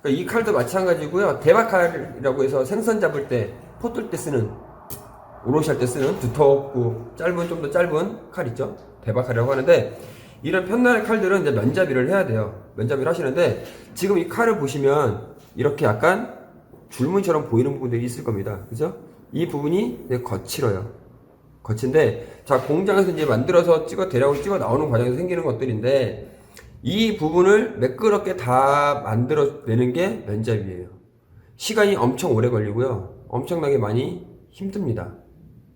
그러니까 이 칼도 마찬가지고요. 대박칼이라고 해서 생선 잡을 때, 포 뜰 때 쓰는, 오롯이 할 때 쓰는 두텁고 짧은, 좀 더 짧은 칼 있죠. 대박칼이라고 하는데, 이런 편날의 칼들은 이제 면잡이를 해야 돼요. 면잡이를 하시는데, 지금 이 칼을 보시면 이렇게 약간 줄무늬처럼 보이는 부분들이 있을 겁니다. 그죠? 이 부분이 되게 거칠어요. 거친데, 자, 공장에서 이제 만들어서 대량으로 찍어 나오는 과정에서 생기는 것들인데, 이 부분을 매끄럽게 다 만들어내는 게 면잡이에요. 시간이 엄청 오래 걸리고요. 엄청나게 많이 힘듭니다.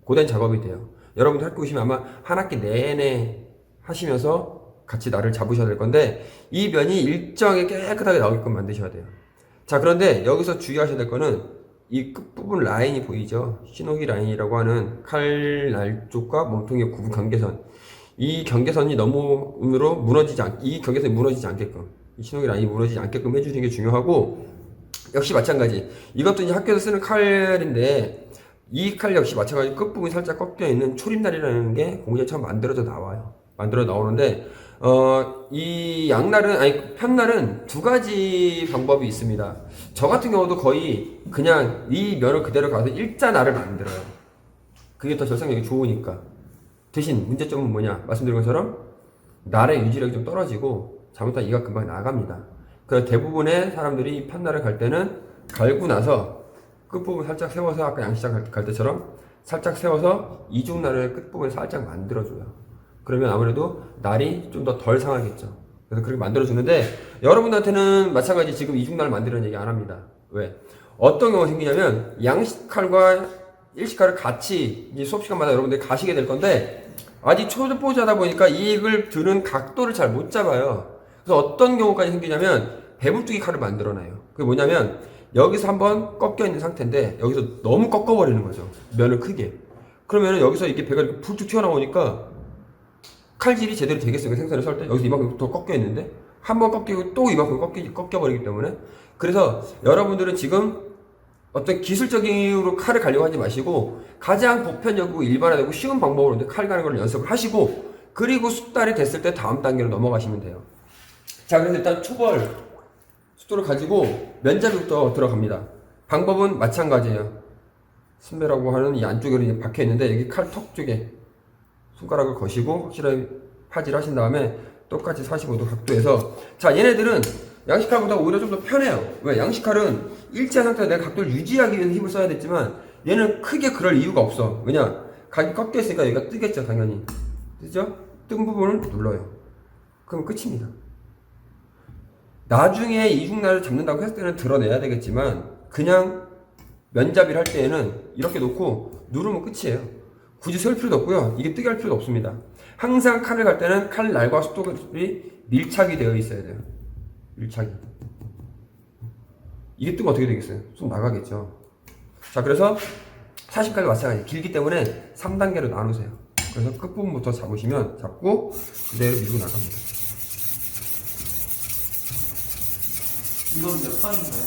고된 작업이 돼요. 여러분들 학교 오시면 아마 한 학기 내내 하시면서 같이 날을 잡으셔야 될 건데, 이 면이 일정하게 깨끗하게 나오게끔 만드셔야 돼요. 자, 그런데 여기서 주의하셔야 될 거는 이 끝부분 라인이 보이죠? 신호기 라인이라고 하는 칼날 쪽과 몸통의 구분 경계선. 이 경계선이 너무 운으로 이 경계선이 무너지지 않게끔, 이 신호기 라인이 무너지지 않게끔 해주시는 게 중요하고, 역시 마찬가지. 이것도 이제 학교에서 쓰는 칼인데, 이 칼 역시 마찬가지 끝부분이 살짝 꺾여 있는 초림날이라는 게 공장에 처음 만들어져 나와요. 만들어 나오는데, 이 편날은 두 가지 방법이 있습니다. 저 같은 경우도 거의 그냥 이 면을 그대로 가서 일자 날을 만들어요. 그게 더 절상력이 좋으니까. 대신 문제점은 뭐냐? 말씀드린 것처럼 날의 유지력이 좀 떨어지고 잘못하면 이가 금방 나갑니다. 그래서 대부분의 사람들이 편날을 갈 때는 갈고 나서 끝부분 살짝 세워서 아까 양시장 갈 때처럼 살짝 세워서 이중날을 끝부분에 살짝 만들어줘요. 그러면 아무래도 날이 좀 더 덜 상하겠죠. 그래서 그렇게 만들어주는데, 여러분한테는 마찬가지 지금 이중날을 만들라는 얘기 안 합니다. 왜? 어떤 경우가 생기냐면 양식칼과 일식칼을 같이 이제 수업시간마다 여러분들이 가시게 될 건데, 아직 초보자다 보니까 이익을 드는 각도를 잘 못 잡아요. 그래서 어떤 경우까지 생기냐면 배불뚝이 칼을 만들어놔요. 그게 뭐냐면 여기서 한번 꺾여 있는 상태인데 여기서 너무 꺾어버리는 거죠. 면을 크게. 그러면 여기서 이렇게 배가 이렇게 불뚝 튀어나오니까 칼질이 제대로 되겠어요. 생선을 썰 때 여기서 이만큼 더 꺾여 있는데 한번 꺾이고 또 이만큼 꺾여버리기 때문에. 그래서 여러분들은 지금 어떤 기술적으로 칼을 가려고 하지 마시고 가장 보편적이고 일반화되고 쉬운 방법으로 칼 가는 걸 연습을 하시고, 그리고 숙달이 됐을 때 다음 단계로 넘어가시면 돼요. 자, 그래서 일단 초벌 속도를 가지고 면잡이부터 들어갑니다. 방법은 마찬가지예요. 선배라고 하는 이 안쪽으로 이제 박혀 있는데 여기 칼 턱 쪽에 손가락을 거시고 확실하게 파질 하신 다음에 똑같이 45도 각도에서, 자, 얘네들은 양식칼보다 오히려 좀 더 편해요. 왜? 양식칼은 일자 상태에서 내가 각도를 유지하기 위해서 힘을 써야 됐지만 얘는 크게 그럴 이유가 없어. 왜냐? 각이 꺾여 있으니까 여기가 뜨겠죠, 당연히. 뜨죠? 뜬 부분을 눌러요. 그럼 끝입니다. 나중에 이중날을 잡는다고 했을 때는 드러내야 되겠지만 그냥 면잡이를 할 때에는 이렇게 놓고 누르면 끝이에요. 굳이 세울 필요도 없고요. 이게 뜨게 할 필요도 없습니다. 항상 칼을 갈 때는 칼날과 숫돌이 밀착이 되어 있어야 돼요. 밀착이. 이게 뜨면 어떻게 되겠어요? 손 나가겠죠. 자, 그래서 40칼도 마찬가지. 길기 때문에 3단계로 나누세요. 그래서 끝부분부터 잡고 그대로 밀고 나갑니다. 이건 몇 방인가요?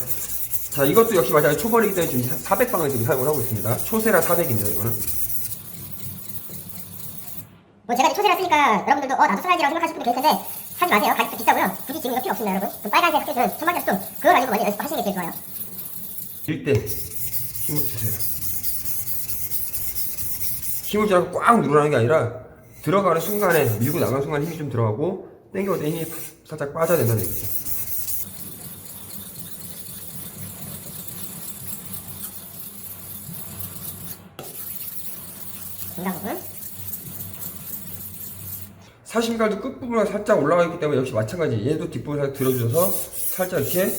자, 이것도 역시 마찬가지 초벌이기 때문에 지금 400방을 지금 사용을 하고 있습니다. 초세라 400입니다, 이거는. 뭐 제가 초세라 쓰니까 여러분들도 나도 써야지라고 생각하실 분이 계실 텐데 사지 마세요. 가격도 비싸고요. 굳이 지금 이거 필요 없습니다, 여러분. 그 빨간색 학교에서는 천만개 수동 그걸 가지고 먼저 연습하시는 게 제일 좋아요. 밀 때 힘을 주세요. 힘을 주라고 꽉 누르라는 게 아니라 들어가는 순간에, 밀고 나가는 순간에 힘이 좀 들어가고 당겨올 때 힘이 살짝 빠져야 된다는 얘기죠. 중간 부분. 사심갈도 끝부분에 살짝 올라가 있기 때문에 역시 마찬가지. 얘도 뒷부분 살짝 들어주셔서 살짝 이렇게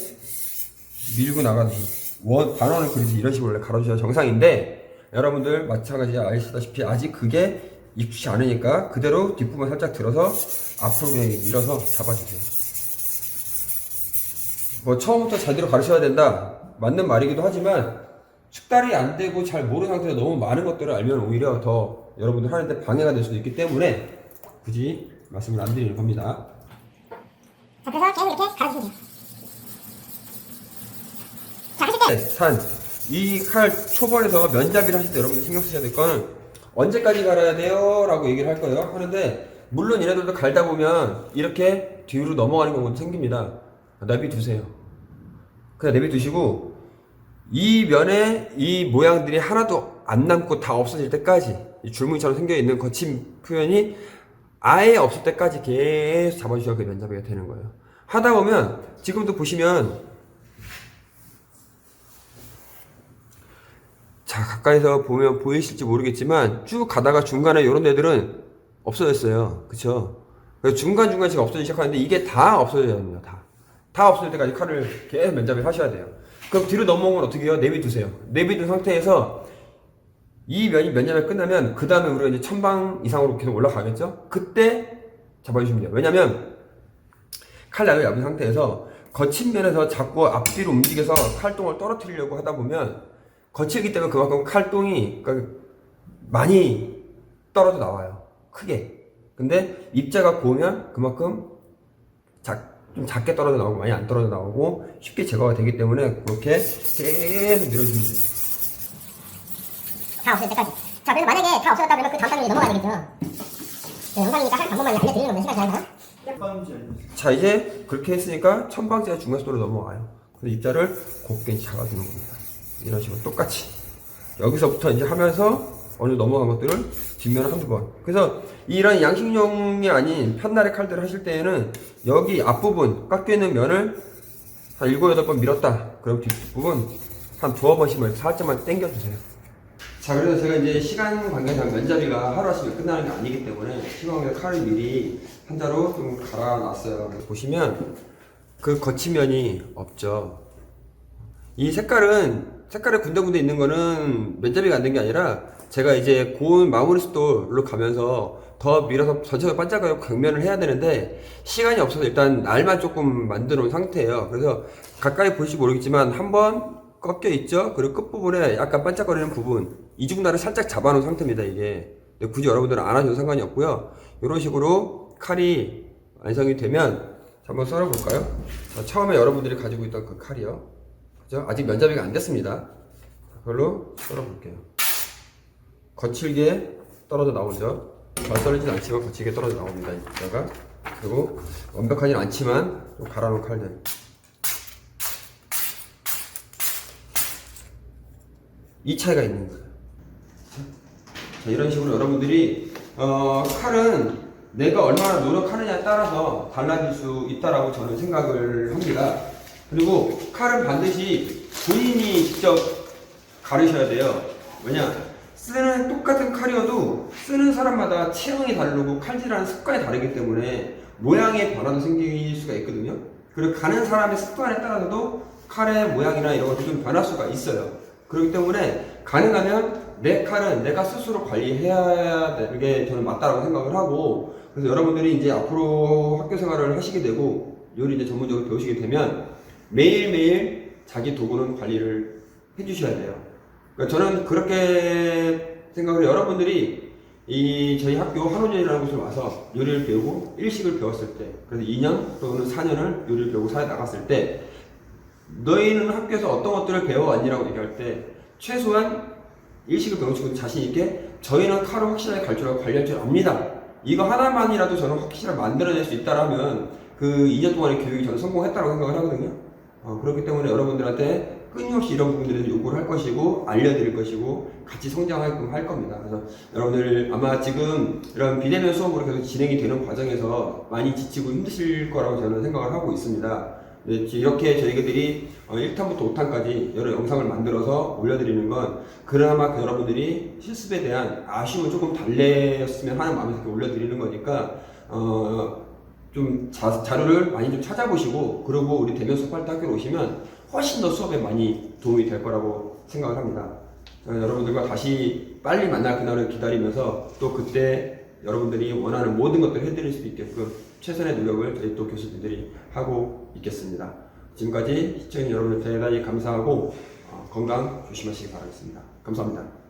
밀고 나가듯이 반원을 그리듯이 이런 식으로 원래 갈아주셔야 정상인데, 여러분들 마찬가지 아시다시피 아직 그게 익숙치 않으니까 그대로 뒷부분 살짝 들어서 앞으로 그냥 밀어서 잡아주세요. 뭐 처음부터 제대로 가르쳐야 된다 맞는 말이기도 하지만 숙달이 안 되고 잘 모르는 상태에서 너무 많은 것들을 알면 오히려 더 여러분들 하는데 방해가 될 수도 있기 때문에 굳이 말씀을 안 드리는 겁니다. 자, 그래서 계속 이렇게 갈아주시면 돼요. 자, 하실 때 이 칼 초벌에서 면잡이를 하실 때 여러분들 신경 쓰셔야 될 거는 언제까지 갈아야 돼요? 라고 얘기를 할 거예요. 하는데 물론 얘네들도 갈다 보면 이렇게 뒤로 넘어가는 경우도 생깁니다. 내비두세요. 그냥 내비두시고 이 면에 이 모양들이 하나도 안 남고 다 없어질 때까지 이 줄무늬처럼 생겨있는 거친 표현이 아예 없을 때까지 계속 잡아주셔야 그 면잡이가 되는 거예요. 하다 보면 지금도 보시면 자, 가까이서 보면 보이실지 모르겠지만 쭉 가다가 중간에 이런 애들은 없어졌어요. 그쵸? 그래서 중간중간 지금 없어지기 시작하는데 이게 다 없어져야 됩니다. 다 없어질 때까지 칼을 계속 면잡이를 하셔야 돼요. 그럼 뒤로 넘어오면 어떻게 해요? 내비두세요. 내비둔 상태에서 이 면이 면잡이가 끝나면 그 다음에 우리가 이제 1000방 이상으로 계속 올라가겠죠? 그때 잡아주시면 돼요. 왜냐면 칼날을 얇은 상태에서 거친 면에서 자꾸 앞뒤로 움직여서 칼동을 떨어뜨리려고 하다 보면 거칠기 때문에 그만큼 칼동이 그러니까 많이 떨어져 나와요. 크게. 근데 입자가 고우면 그만큼 좀 작게 떨어져 나오고 많이 안 떨어져 나오고 쉽게 제거가 되기 때문에 그렇게 계속 밀어주면 돼요. 다 없을 때까지. 자, 그래서 만약에 다 없어졌다 그러면 그 다음 단계로 넘어가야 되겠죠. 네, 영상이니까 할 방법만 알려드리는 건데 생각이 나나요? 빵인지 알려주세요. 자, 이제 그렇게 했으니까 1000방째가 중간속도로 넘어와요. 그래서 입자를 곱게 잡아주는 겁니다. 이런 식으로 똑같이 여기서부터 이제 하면서 어느 넘어간 것들을 뒷면을 한두 번. 그래서 이런 양식용이 아닌 편날의 칼들을 하실 때에는 여기 앞부분 깎여있는 면을 한 7, 8번 밀었다. 그럼 뒷부분 한 두어 번씩만 살짝만 당겨주세요. 자, 그래서 제가 이제 시간 관계상 면잡이가 하루아침에 끝나는 게 아니기 때문에 시간 관계 칼을 미리 한자로 좀 갈아놨어요. 그래서 보시면 그 거친 면이 없죠. 이 색깔에 군데군데 있는 거는 면잡이가 안 된 게 아니라 제가 이제 고운 마무리 숫돌로 가면서 더 밀어서 전체적으로 반짝하고 경면을 해야 되는데 시간이 없어서 일단 날만 조금 만들어 놓은 상태예요. 그래서 가까이 보실지 모르겠지만 한번 꺾여 있죠? 그리고 끝부분에 약간 반짝거리는 부분 이중날을 살짝 잡아 놓은 상태입니다. 이게 근데 굳이 여러분들은 안 하셔도 상관이 없고요. 이런 식으로 칼이 완성이 되면 한번 썰어 볼까요? 자, 처음에 여러분들이 가지고 있던 그 칼이요. 그죠? 아직 면잡이가 안 됐습니다. 그걸로 썰어 볼게요. 거칠게 떨어져 나오죠. 잘 썰리진 않지만 거칠게 떨어져 나옵니다. 이따가 그리고 완벽하진 않지만 좀 갈아놓은 칼들. 이 차이가 있는 거예요. 자, 이런 식으로 여러분들이 칼은 내가 얼마나 노력하느냐에 따라서 달라질 수 있다라고 저는 생각을 합니다. 그리고 칼은 반드시 본인이 직접 가르셔야 돼요. 왜냐? 쓰는 똑같은 칼이어도 쓰는 사람마다 체형이 다르고 칼질하는 습관이 다르기 때문에 모양의 변화도 생길 수가 있거든요. 그리고 가는 사람의 습관에 따라서도 칼의 모양이나 이런 것도 좀 변할 수가 있어요. 그렇기 때문에 가능하면 내 칼은 내가 스스로 관리해야 되는 게 저는 맞다라고 생각을 하고, 그래서 여러분들이 이제 앞으로 학교 생활을 하시게 되고 요리 이제 전문적으로 배우시게 되면 매일매일 자기 도구는 관리를 해주셔야 돼요. 그러니까 저는 그렇게 생각을 해요. 여러분들이 저희 학교 한원년이라는 곳에 와서 요리를 배우고 일식을 배웠을 때, 그래서 2년 또는 4년을 요리를 배우고 사회 나갔을 때, 너희는 학교에서 어떤 것들을 배워왔니라고 얘기할 때 최소한 일식을 배운 친구 자신있게 저희는 칼을 확실하게 관리할 줄 압니다. 이거 하나만이라도 저는 확실하게 만들어낼 수 있다라면 그 2년 동안의 교육이 저는 성공했다고 생각을 하거든요. 그렇기 때문에 여러분들한테 끊임없이 이런 부분들을 요구를 할 것이고 알려드릴 것이고 같이 성장하게끔 할 겁니다. 그래서 여러분들 아마 지금 이런 비대면 수업으로 계속 진행이 되는 과정에서 많이 지치고 힘드실 거라고 저는 생각을 하고 있습니다. 네, 이렇게 저희들이 1탄부터 5탄까지 여러 영상을 만들어서 올려드리는 건 그나마 여러분들이 실습에 대한 아쉬움을 조금 달래었으면 하는 마음에서 이렇게 올려드리는 거니까 좀 자료를 많이 좀 찾아보시고, 그리고 우리 대면 수업할 때 학교로 오시면 훨씬 더 수업에 많이 도움이 될 거라고 생각을 합니다. 여러분들과 다시 빨리 만날 그날을 기다리면서 또 그때 여러분들이 원하는 모든 것들을 해드릴 수 있게끔 최선의 노력을 저희 또 교수님들이 하고 있겠습니다. 지금까지 시청해주신 여러분 대단히 감사하고 건강 조심하시기 바라겠습니다. 감사합니다.